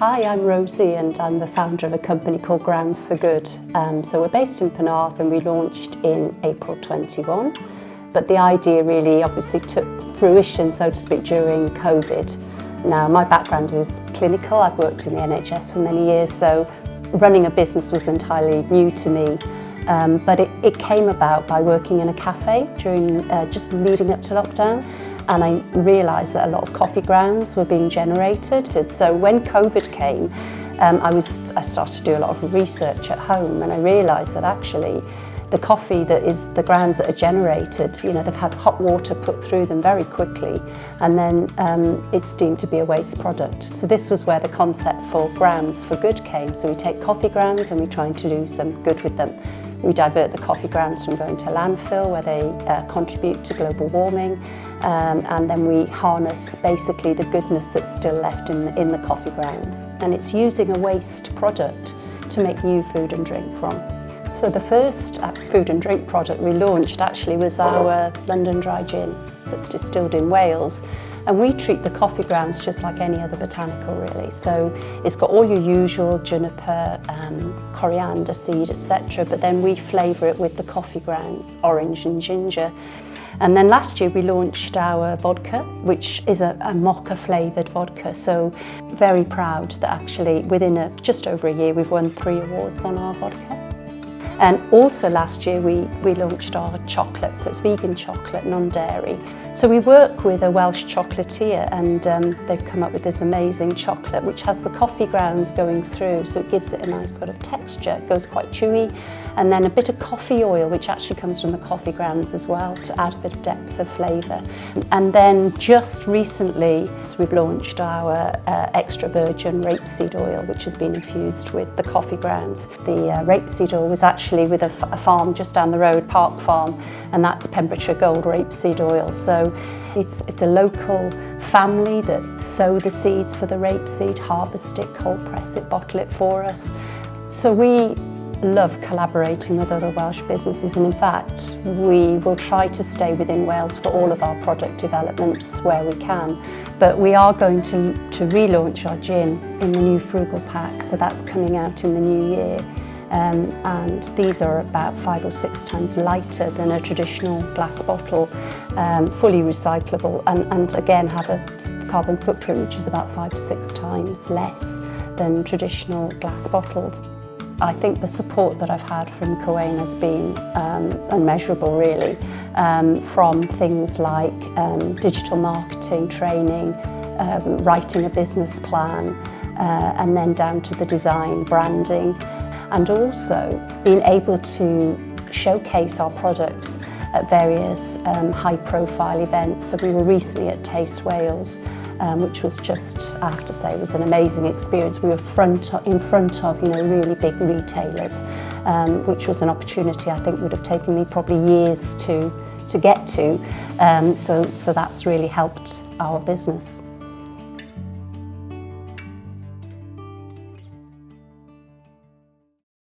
Hi, I'm Rosie and I'm the founder of a company called Grounds for Good. So we're based in Penarth and we launched in April 21. But the idea really obviously took fruition, so to speak, during COVID. Now, my background is clinical. I've worked in the NHS for many years, so running a business was entirely new to me. But it came about by working in a cafe during just leading up to lockdown. And I realised that a lot of coffee grounds were being generated. So when COVID came, I started to do a lot of research at home, and I realised that actually the coffee that is the grounds that are generated, they've had hot water put through them very quickly, and then it's deemed to be a waste product. So this was where the concept for Grounds for Good came. So we take coffee grounds and we're trying to do some good with them. We divert the coffee grounds from going to landfill, where they contribute to global warming, and then we harness basically the goodness that's still left in the coffee grounds. And it's using a waste product to make new food and drink from. So the first food and drink product we launched actually was our London Dry Gin. So it's distilled in Wales. And we treat the coffee grounds just like any other botanical, really. So it's got all your usual juniper, coriander seed, etc. But then we flavour it with the coffee grounds, orange and ginger. And then last year we launched our vodka, which is a mocha flavoured vodka. So very proud that actually within just over a year we've won 3 awards on our vodka. And also last year we launched our chocolate, so it's vegan chocolate, non-dairy. So we work with a Welsh chocolatier, and they've come up with this amazing chocolate which has the coffee grounds going through, so it gives it a nice sort of texture. It goes quite chewy, and then a bit of coffee oil which actually comes from the coffee grounds as well to add a bit of depth of flavour. And then just recently we've launched our extra virgin rapeseed oil, which has been infused with the coffee grounds. The rapeseed oil was actually with a farm just down the road, Park Farm, and that's Pembrokeshire Gold rapeseed oil. So it's a local family that sow the seeds for the rapeseed, harvest it, cold press it, bottle it for us. So we love collaborating with other Welsh businesses, and in fact we will try to stay within Wales for all of our product developments where we can. But we are going to relaunch our gin in the new frugal pack, so that's coming out in the new year. And these are about 5 or 6 times lighter than a traditional glass bottle, fully recyclable, and again have a carbon footprint which is about 5 to 6 times less than traditional glass bottles. I think the support that I've had from Cywain has been unmeasurable, really, from things like digital marketing training, writing a business plan, and then down to the design, branding, and also being able to showcase our products at various high-profile events. So we were recently at Taste Wales, which was just, I have to say, was an amazing experience. We were in front of really big retailers, which was an opportunity I think would have taken me probably years to get to. So that's really helped our business.